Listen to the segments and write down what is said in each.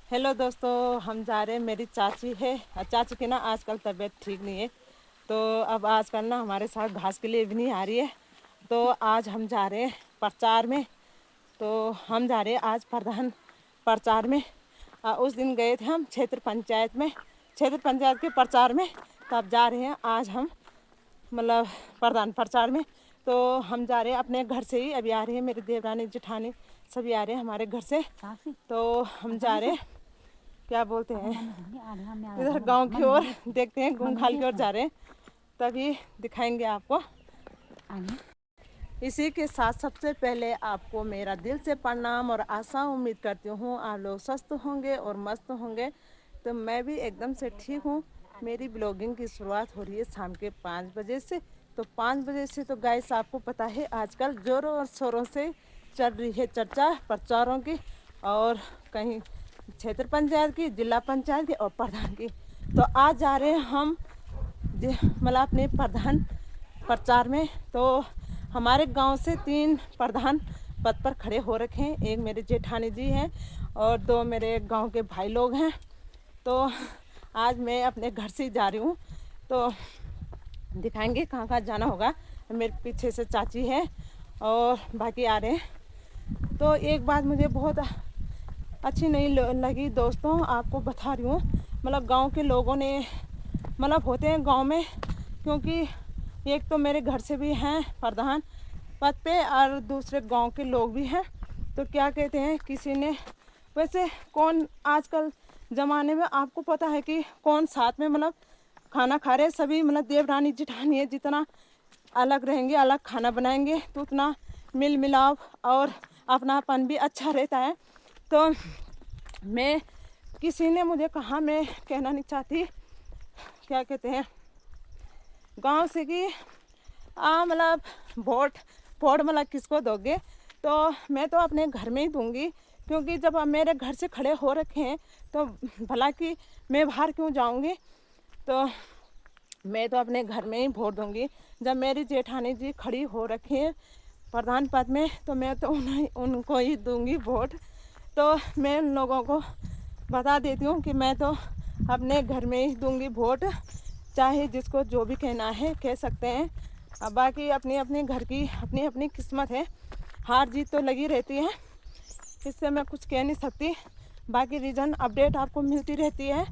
Hello दोस्तों, हम जा रहे हैं। मेरी चाची है, चाची की ना आजकल तबीयत ठीक नहीं है, तो अब आजकल ना हमारे साथ घास के लिए भी नहीं आ रही है। तो आज हम जा रहे हैं प्रचार में। तो हम जा रहे हैं आज प्रधान प्रचार में। उस दिन गए थे हम क्षेत्र पंचायत में, क्षेत्र पंचायत के प्रचार में। तो अब जा रहे हैं आज हम मतलब प्रधान प्रचार में। तो हम जा रहे हैं अपने घर से ही, अभी आ रहे हैं मेरे देवरानी जेठानी सभी आ रहे हैं हमारे घर से। तो हम जा रहे हैं, क्या बोलते हैं, इधर गांव की ओर देखते हैं, गुमखाल की ओर जा रहे हैं, तभी दिखाएंगे आपको। इसी के साथ सबसे पहले आपको मेरा दिल से प्रणाम और आशा उम्मीद करती हूँ आप लोग स्वस्थ होंगे और मस्त होंगे। तो मैं भी एकदम से ठीक हूँ। मेरी ब्लॉगिंग की शुरुआत हो रही है शाम के 5 बजे से। तो 5 बजे से तो गाइस आपको पता है आजकल जोरों और शोरों से चल रही है चर्चा प्रचारों की, और कहीं क्षेत्र पंचायत की, जिला पंचायत की और प्रधान की। तो आज जा रहे हैं हम मतलब अपने प्रधान प्रचार में। तो हमारे गांव से 3 प्रधान पद पर खड़े हो रखे हैं। एक मेरे जेठानी जी हैं और 2 मेरे गांव के भाई लोग हैं। तो आज मैं अपने घर से जा रही हूँ, तो दिखाएंगे कहाँ कहाँ जाना होगा। मेरे पीछे से चाची है और बाकी आ रहे हैं। तो एक बात मुझे बहुत अच्छी नहीं लगी दोस्तों, आपको बता रही हूँ। मतलब गांव के लोगों ने मतलब होते हैं गांव में, क्योंकि एक तो मेरे घर से भी हैं प्रधान पद पे और दूसरे गांव के लोग भी हैं। तो क्या कहते हैं, किसी ने वैसे कौन आजकल ज़माने में आपको पता है कि कौन साथ में मतलब खाना खा रहे, सभी मतलब देवरानी जेठानी है, जितना अलग रहेंगे अलग खाना बनाएंगे तो उतना मिल मिलाव और अपनापन भी अच्छा रहता है। तो मैं, किसी ने मुझे कहा, मैं कहना नहीं चाहती, क्या कहते हैं, गांव से कि मतलब वोट मतलब किसको दोगे, तो मैं तो अपने घर में ही दूंगी, क्योंकि जब आप मेरे घर से खड़े हो रखे हैं तो भला कि मैं बाहर क्यों जाऊंगी। तो मैं तो अपने घर में ही वोट दूंगी। जब मेरी जेठानी जी खड़ी हो रखी है प्रधान पद में, तो मैं तो उनको ही दूंगी वोट। तो मैं उन लोगों को बता देती हूँ कि मैं तो अपने घर में ही दूंगी वोट, चाहे जिसको जो भी कहना है कह सकते हैं। अब बाकी अपनी अपनी घर की अपनी अपनी किस्मत है, हार जीत तो लगी रहती है, इससे मैं कुछ कह नहीं सकती। बाकी रीजन अपडेट आपको मिलती रहती है।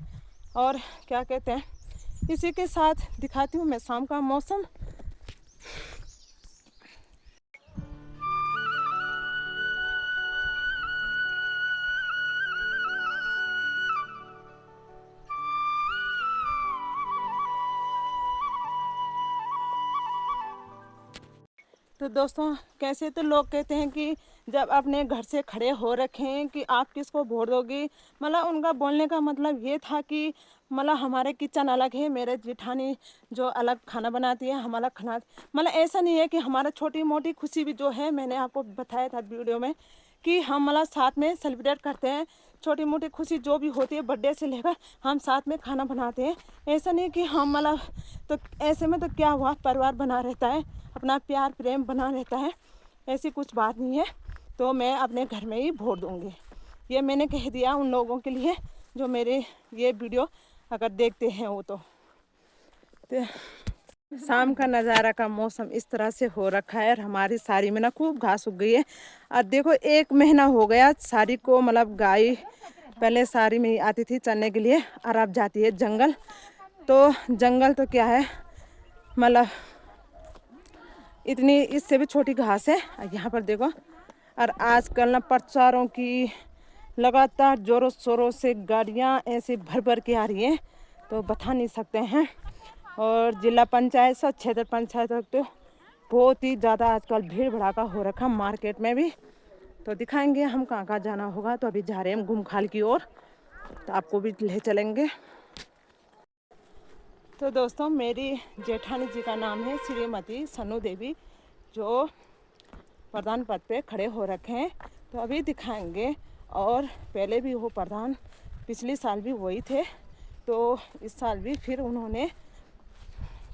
और क्या कहते हैं, इसी के साथ दिखाती हूँ मैं शाम का मौसम। तो दोस्तों, कैसे तो लोग कहते हैं कि जब अपने घर से खड़े हो रखे हैं कि आप किसको वोट दोगे, मतलब उनका बोलने का मतलब ये था कि मतलब हमारे किचन अलग है, मेरे जेठानी जो अलग खाना बनाती है, हम अलग खाना, मतलब ऐसा नहीं है कि हमारा छोटी मोटी खुशी भी जो है, मैंने आपको बताया था वीडियो में कि हम मतलब साथ में सेलिब्रेट करते हैं। छोटी मोटी खुशी जो भी होती है बर्थडे से लेकर हम साथ में खाना बनाते हैं। ऐसा नहीं कि हम मतलब, तो ऐसे में तो क्या हुआ, परिवार बना रहता है, अपना प्यार प्रेम बना रहता है, ऐसी कुछ बात नहीं है। तो मैं अपने घर में ही वोट दूंगी, ये मैंने कह दिया उन लोगों के लिए जो मेरे ये वीडियो अगर देखते हैं वो। तो शाम का नज़ारा का मौसम इस तरह से हो रखा है और हमारी साड़ी में ना खूब घास उग गई है। अब देखो 1 महीना हो गया साड़ी को, मतलब गाय पहले साड़ी में ही आती थी चरने के लिए और अब जाती है जंगल। तो जंगल तो क्या है, मतलब इतनी इससे भी छोटी घास है यहाँ पर देखो। और आजकल ना प्रचारों की लगातार जोरों शोरों से गाड़ियाँ ऐसे भर भर के आ रही हैं, तो बता नहीं सकते हैं। और जिला पंचायत से क्षेत्र पंचायत तक तो बहुत ही ज़्यादा आजकल भीड़ भड़ाका हो रखा मार्केट में भी। तो दिखाएंगे हम कहाँ कहाँ जाना होगा। तो अभी जा रहे हैं हम गुमखाल की ओर, तो आपको भी ले चलेंगे। तो दोस्तों, मेरी जेठानी जी का नाम है श्रीमती सन्नू देवी, जो प्रधान पद पे खड़े हो रखे हैं। तो अभी दिखाएंगे। और पहले भी वो प्रधान पिछले साल भी वही थे, तो इस साल भी फिर उन्होंने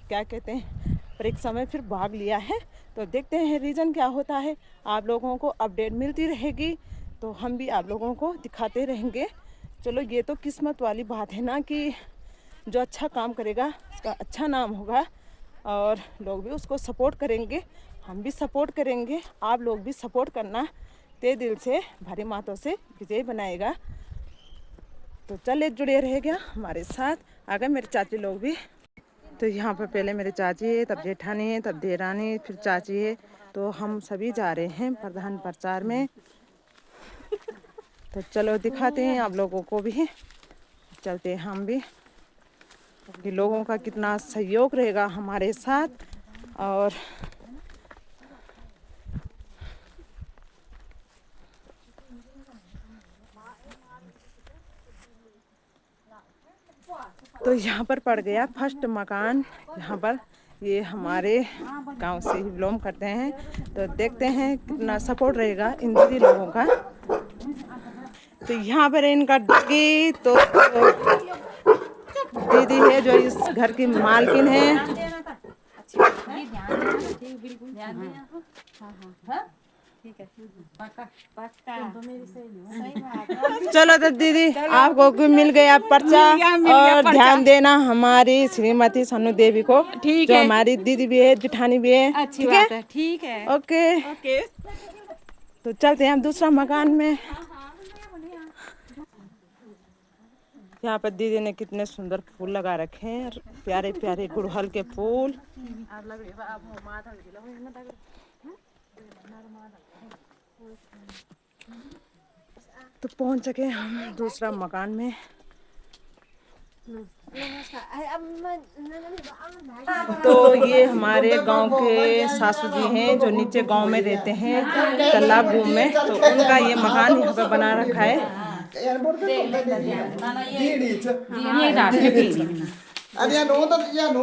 क्या कहते हैं परीक्षा में फिर भाग लिया है। तो देखते हैं रीज़न क्या होता है, आप लोगों को अपडेट मिलती रहेगी, तो हम भी आप लोगों को दिखाते रहेंगे चलो ये तो किस्मत वाली बात है ना कि जो अच्छा काम करेगा उसका अच्छा नाम होगा और लोग भी उसको सपोर्ट करेंगे, हम भी सपोर्ट करेंगे, आप लोग भी सपोर्ट करना। ते दिल से भारी मातों से विजय बनाएगा। तो चले जुड़े रहेगा हमारे साथ। आ गए मेरे चाची लोग भी। तो यहाँ पर पहले मेरे चाची है, तब जेठानी है, तब देरानी, फिर चाची है। तो हम सभी जा रहे हैं प्रधान प्रचार में। तो चलो दिखाते हैं आप लोगों को भी, चलते हैं हम भी कि लोगों का कितना सहयोग रहेगा हमारे साथ। और तो यहाँ पर पड़ गया फर्स्ट मकान। यहाँ पर ये हमारे गांव से ही बिलोंग करते हैं। तो देखते हैं कितना सपोर्ट रहेगा इन दीदी लोगों का। तो यहाँ पर इनका दीदी तो दीदी है जो इस घर की मालकिन है। चलो तो दीदी आपको मिल गया पर्चा और ध्यान देना हमारी श्रीमती सन्नू देवी को, जो हमारी दीदी भी है, जेठानी भी है। ठीक है, ठीक है, ओके ओके। तो चलते हैं हम दूसरा मकान में। यहाँ पर दीदी ने कितने सुंदर फूल लगा रखे हैं, प्यारे प्यारे गुड़हल के फूल। तो पहुंच सके हम दूसरा मकान में। तो ये हमारे गांव के सासू जी हैं जो नीचे गांव में रहते हैं तालाब गुम में। तो उनका ये मकान यहाँ पे बना रखा है।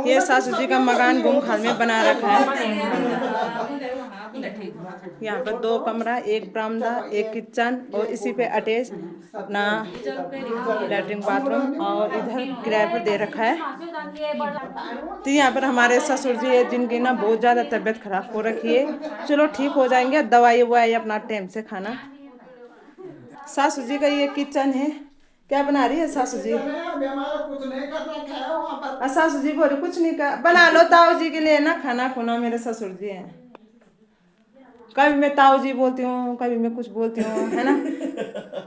ये सासू जी का मकान गुमखाल में बना रखा है। यहाँ पर 2 कमरा, 1 बरामदा, 1 किचन और इसी पे अटैच अपना लैट्रिन बाथरूम और इधर किराए पर दे रखा है। तो यहाँ पर हमारे ससुर जी है जिनकी ना बहुत ज़्यादा तबीयत खराब हो रखी है। चलो ठीक हो जाएंगे, दवाई ववाई अपना टाइम से खाना। सासू जी का ये किचन है। क्या बना रही है सासू जी? सासू जी बोले कुछ नहीं कर, बना लो ताऊ जी के लिए ना खाना खुना। मेरे ससुर जी हैं, कभी मैं ताऊ जी बोलती हूँ, कभी मैं कुछ बोलती हूँ, है ना।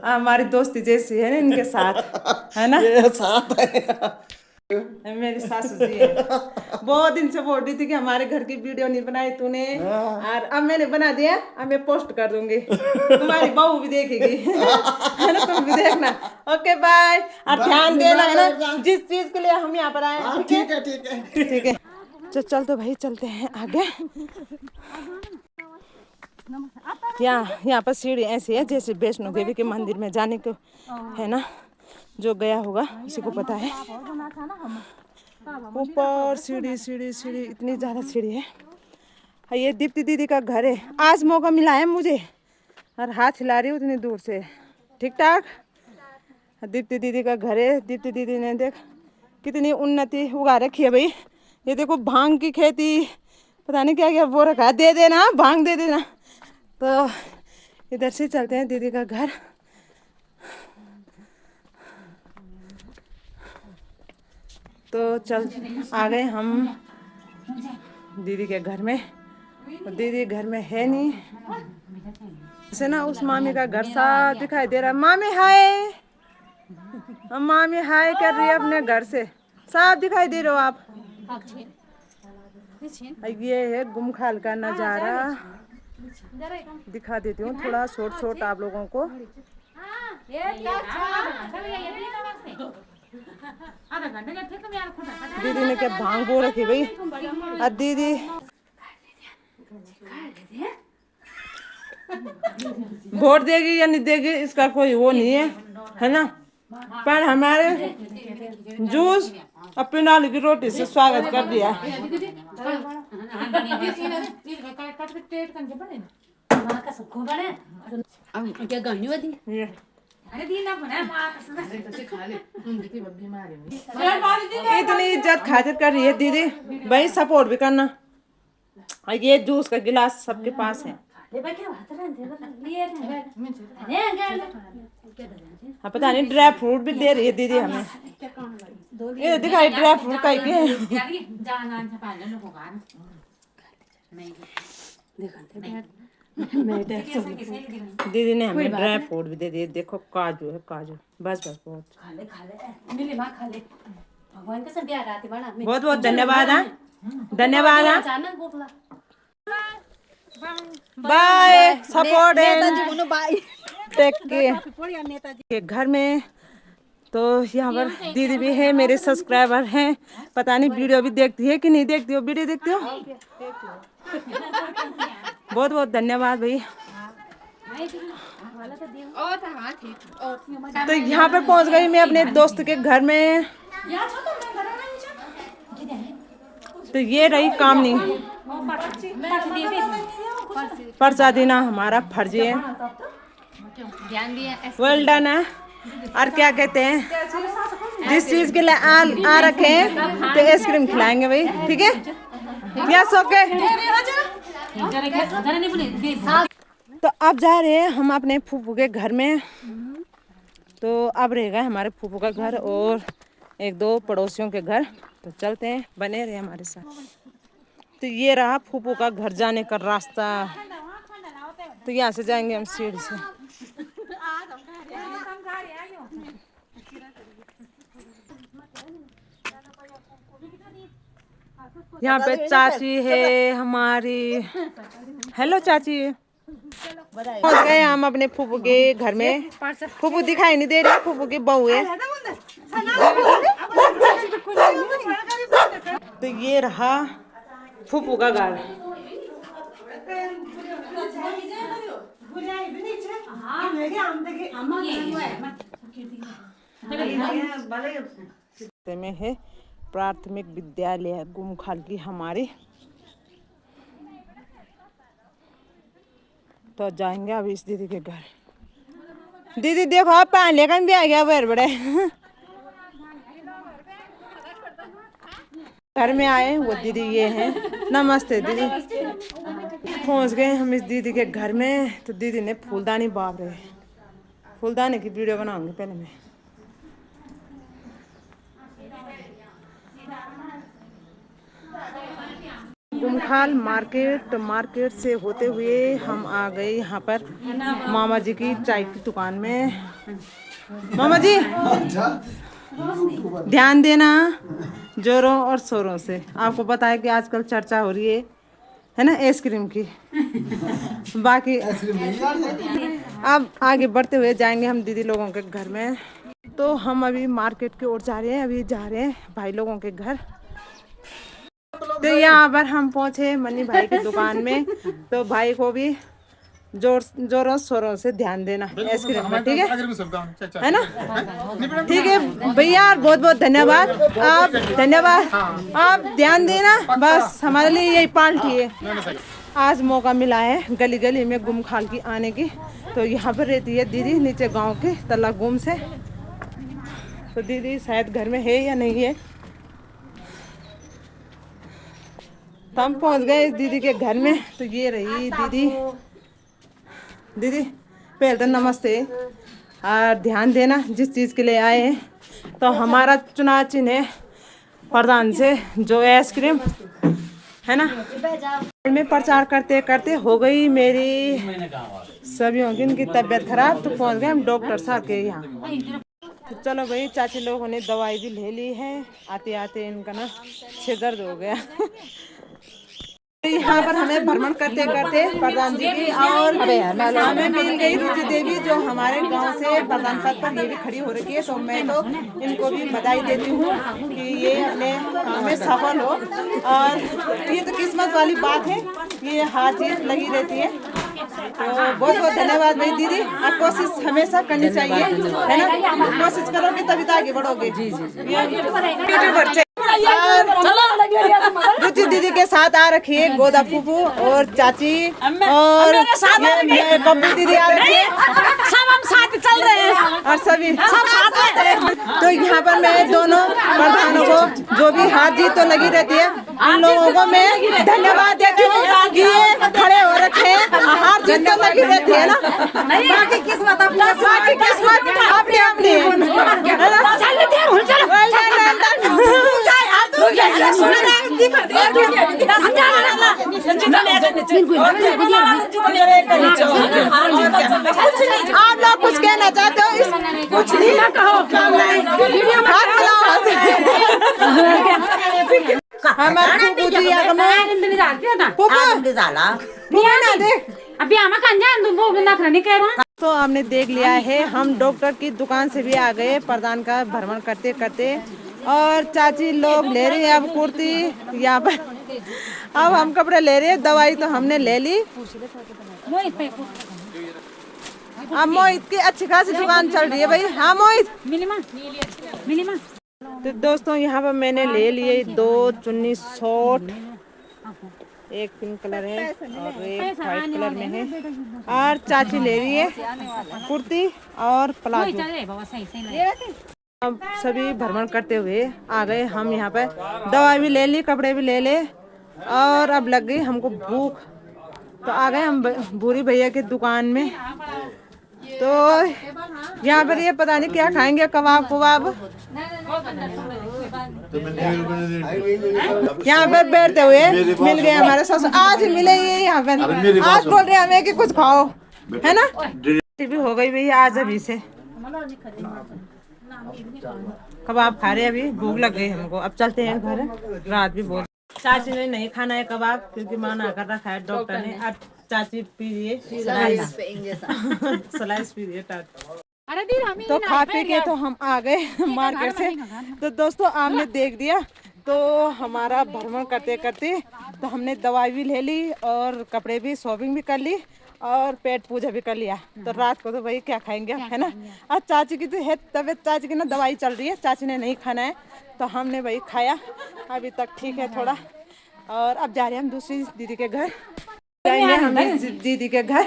हमारी दोस्ती जैसी है ना इनके साथ, है ना। ये साथ है मेरी सासू जी है। बहुत दिन से बोल रही थी कि हमारे घर की वीडियो नहीं बनाई तूने, और अब मैंने बना दिया। अब मैं पोस्ट कर दूंगी, तुम्हारी बहू भी देखेगी, है ना, तुम भी देखना। Okay bye. और ध्यान देना है ना जिस चीज के लिए हम यहाँ पर आए। ठीक है ठीक है ठीक है। चल तो भाई चलते हैं आगे। यहाँ पर सीढ़ी ऐसी है जैसे वैष्णो देवी के मंदिर में जाने को है ना, जो गया होगा उसी को पता है। ऊपर सीढ़ी सीढ़ी सीढ़ी, इतनी ज़्यादा सीढ़ी है। ये दीप्ति दीदी का घर है। आज मौका मिला है मुझे और हाथ हिला रही हूँ उतनी दूर से। ठीक ठाक दीप्ति दीदी का घर है। दीप्ति दीदी ने देख कितनी उन्नति उगा रखी है भाई। ये देखो भांग की खेती, पता नहीं क्या क्या वो रखा है। दे देना भांग, दे देना। तो इधर से चलते हैं दीदी का घर। तो चल आ गए हम दीदी के घर में। और दीदी घर में है नहीं, जैसे ना उस मामी का घर साफ दिखाई दे रहा है। मामी हाय, मामी हाय कर रही है अपने घर से, साफ दिखाई दे रहे हो आप। ये है गुमखाल का नज़ारा, दिखा देती हूँ थोड़ा शॉर्ट आप लोगों को। दीदी ने क्या भांग बो रखी भाई। अब दीदी वोट देगी या नहीं देगी इसका कोई वो नहीं है ना। पर हमारे जूस अपने नाल की रोटी से स्वागत कर दिया। इतनी इज्जत खातिर कर रही है दीदी भाई, सपोर्ट भी करना। ये जूस का गिलास सबके पास है, हाँ पता नहीं ड्राई फ्रूट भी दे रही है दीदी हमें। ये दिखाई ड्राई फ्रूट का के दीदी ने हमें ड्राई फ्रूट भी दे दिए। देखो काजू है, काजू। बस बस बहुत बहुत बहुत धन्यवाद। धन्यवाद। बाय सपोर्ट के घर में। तो यहाँ पर दीदी भी है, मेरे सब्सक्राइबर हैं। पता नहीं वीडियो भी देखती है कि नहीं देखती हो। वीडियो देखती हो? बहुत बहुत धन्यवाद भाई। तो यहाँ पर पहुँच गई मैं अपने दोस्त के घर में। तो ये रही कामनी। पर्चा देना हमारा फर्ज है। वेल डन है। और क्या कहते हैं, जिस चीज के लिए आ रखे हैं तो आइसक्रीम खिलाएंगे भाई, ठीक है? Yes okay. तो अब जा रहे हैं हम अपने फूफू के घर में। तो अब रहेगा हमारे फूफू का घर और एक दो पड़ोसियों के घर। तो चलते हैं, बने रहे हमारे साथ। तो ये रहा फूफू का घर जाने का रास्ता। तो यहाँ से जाएंगे हम सीढ़ी से। यहाँ पे चाची है हमारी। हेलो चाची। पहुँच गए हम अपने फूफू के घर में। फूफू दिखाई नहीं दे रही, फूफू की बहू है। तो ये रहा फूफू का घर। में है प्राथमिक विद्यालय गुमखाल की हमारी। तो जाएंगे अब इस दीदी के घर। दीदी देखो आप पान लेकर भी आ गया बड़े बड़े। घर में आए वो दीदी ये हैं। नमस्ते दीदी। पहुंच गए हम इस दीदी के घर में। तो दीदी ने फूलदानी बाप रहे। फूलदानी की वीडियो बनाऊंगी पहले मैं। गुमखाल मार्केट से होते हुए हम आ गए यहाँ पर मामा जी की चाय की दुकान में। मामा जी ध्यान देना जोरों और शोरों से। आपको पता है कि आजकल चर्चा हो रही है ना आइसक्रीम की। बाकी अब आगे बढ़ते हुए जाएंगे हम दीदी लोगों के घर में। तो हम अभी मार्केट की ओर जा रहे हैं। अभी जा रहे हैं भाई लोगों के घर। तो यहाँ पर हम पहुँचे मनी भाई की दुकान में। तो भाई को भी जोरों शोरों से ध्यान देना आइसक्रीम में, ठीक है ना? ठीक है भैया, बहुत बहुत धन्यवाद। आप धन्यवाद, आप ध्यान देना। बस हमारे लिए यही पार्टी है। आज मौका मिला है गली गली में गुमखाल की आने की। तो यहाँ पर रहती है दीदी नीचे गांव के तला गुम से। तो दीदी शायद घर में है या नहीं है। तो हम पहुँच गए इस दीदी के घर में। तो ये रही दीदी। दीदी पहले तो नमस्ते। और ध्यान देना जिस चीज़ के लिए आए हैं। तो हमारा चुनाव चिन्ह है प्रधान से जो आइसक्रीम है ना। में प्रचार करते करते हो गई मेरी सभी की तबीयत खराब। तो पहुंच गए हम डॉक्टर साहब के यहाँ। तो चलो भाई, चाची लोगों ने दवाई भी ले ली है। आते आते इनका ना सिर दर्द हो गया। यहाँ पर हमें भ्रमण करते करते प्रधान जी की और हमें मिल गई रुचि देवी जो हमारे गांव से प्रधान पद पर ये भी खड़ी हो रही है। तो मैं तो इनको भी बधाई देती हूँ कि ये अपने काम में सफल हो। और ये तो किस्मत वाली बात है, ये हर चीज लगी रहती है। तो बहुत बहुत धन्यवाद भाई दीदी। आप कोशिश हमेशा करनी चाहिए, है ना? कोशिश करोगे तभी तो आगे बढ़ोगे। जी जी। रुचि दीदी के साथ आ रखी है गोदा फूफू और चाची और कब्बू दीदी आ रखी है। सब हम साथ चल रहे हैं और सभी सब साथ। तो यहाँ पर मैं दोनों प्रधानों को जो भी हार जीत तो लगी रहती है इन लोगों को मैं धन्यवाद देती हूँ कि ये खड़े हो रखे हैं, हार जीत तो लगी रहती है ना, बाकी किस्मत अपनी आप लोग कुछ कहना चाहते हो? कुछ नहीं कहो, तो हमने देख लिया है, हम डॉक्टर की दुकान से भी आ गए प्रधान का भ्रमण करते करते, और चाची लोग ले रही है अब कुर्ती यहाँ पर। अब हम कपड़े ले रहे हैं, दवाई तो हमने ले ली। अब मोहित की अच्छी खासी दुकान चल रही है भाई। हाँ मोहित, तो दोस्तों यहाँ पर मैंने ले लिए 2 चुन्नी शॉर्ट, एक पिंक कलर है और एक व्हाइट कलर में है, और चाची ले रही है कुर्ती और प्लाजो। अब सभी भ्रमण करते हुए आ गए हम यहाँ पर, दवाई भी ले ली, कपड़े भी ले ले, और अब लग गई हमको भूख, तो आ गए हम भूरी भैया की दुकान में। तो यहाँ पर ये पता नहीं क्या खाएंगे, कबाब कबाब। यहाँ पर बैठते हुए मिल गए हमारे ससुर, आज मिले ये यहाँ पर, आज बोल रहे हमें कि कुछ खाओ, है ना। भी हो गई भैया आज अभी से, कबाब खा रहे, अभी भूख लग गई हमको, अब चलते हैं घर, रात भी बहुत। चाची ने नहीं खाना है कबाब क्योंकि मना कर रखा है डॉक्टर ने। अब चाची पी रही है स्लाइस पी रही है। तो खा पी के तो हम आ गए मार्केट से। तो दोस्तों आपने देख दिया, तो हमारा भ्रमण करते करते तो हमने दवाई भी ले ली और कपड़े भी शॉपिंग भी कर ली और पेट पूजा भी कर लिया। तो रात को तो भाई क्या खाएंगे, है ना। आज चाची की तो है तबीयत, चाची की ना दवाई चल रही है, चाची ने नहीं खाना है, तो हमने भाई खाया, अभी तक ठीक है थोड़ा। और अब जा रहे हैं हम दूसरी दीदी के घर, जाएंगे हम दीदी के घर।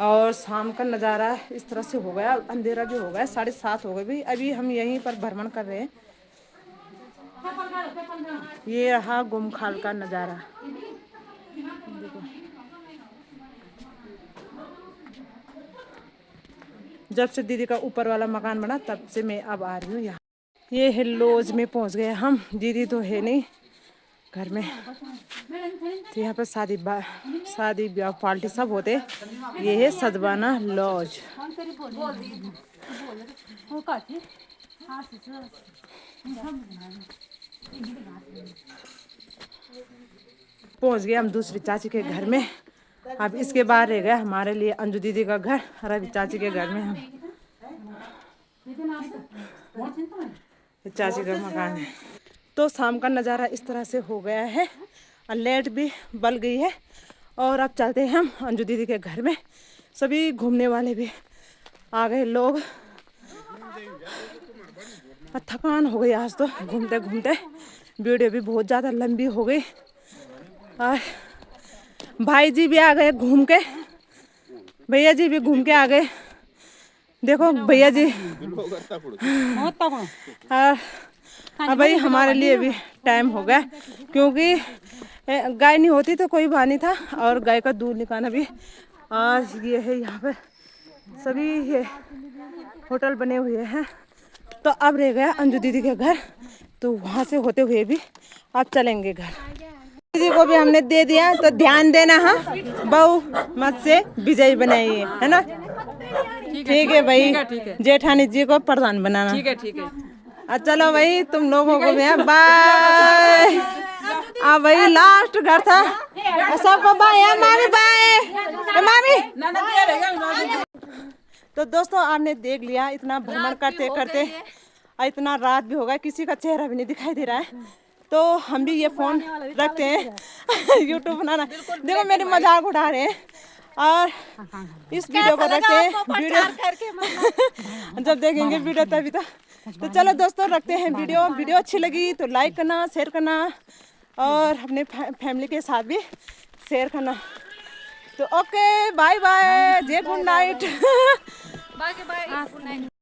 और शाम का नज़ारा इस तरह से हो गया, अंधेरा भी हो गया, 7:30 हो गए भी। अभी हम यहीं पर भ्रमण कर रहे हैं। ये रहा गुमखाल का नज़ारा, जब से दीदी का ऊपर वाला मकान बना तब से मैं अब आ रही हूँ यहाँ। ये है लॉज में पहुँच गए हम, दीदी तो है नहीं घर में। तो यहाँ पर शादी ब्याह पार्टी सब होते। ये है सदबाना लॉज। पहुँच गए हम दूसरी चाची के घर में। अब इसके बाद रह गया हमारे लिए अंजू दीदी का घर, और अभी चाची के घर में हम, चाची का मकान है। तो शाम का नज़ारा इस तरह से हो गया है, और लाइट भी बल गई है। और अब चलते हैं हम अंजू दीदी के घर में। सभी घूमने वाले भी आ गए लोग, थकान हो गई आज तो घूमते घूमते। वीडियो भी बहुत ज़्यादा लंबी हो गई। और भाई जी भी आ गए घूम के, भैया जी भी घूम के आ गए। देखो भैया जी, अब भाई हमारे लिए भी टाइम हो गया, क्योंकि गाय नहीं होती तो कोई बात नहीं था, और गाय का दूध निकालना भी। आज ये है यहाँ पर सभी ये होटल बने हुए हैं। तो अब रह गया अंजू दीदी के घर, तो वहाँ से होते हुए भी अब चलेंगे घर। दीदी को भी हमने दे दिया, तो ध्यान देना, हाँ बहू मत से विजयी बनाइए, है ना। ठीक है भाई, जेठानी जी को प्रधान बनाना। ठीक है। चलो भाई तुम लोगों को भी बाय। अब भाई लास्ट घर था, सबको बाय, मामी बाय, मामी। तो दोस्तों आपने देख लिया, इतना भ्रमण करते करते इतना रात भी हो गया, किसी का चेहरा भी नहीं दिखाई दे रहा है। तो हम भी ये फोन रखते हैं यूट्यूब बनाना। देखो मेरी मजाक उठा रहे हैं, और इस वीडियो को रखते हैं, वीडियो जब देखेंगे वीडियो तभी तो चलो दोस्तों रखते हैं वीडियो अच्छी लगी तो लाइक करना, शेयर करना, और अपने फैमिली के साथ भी शेयर करना। तो ओके, बाय बाय, जय गुड नाइट।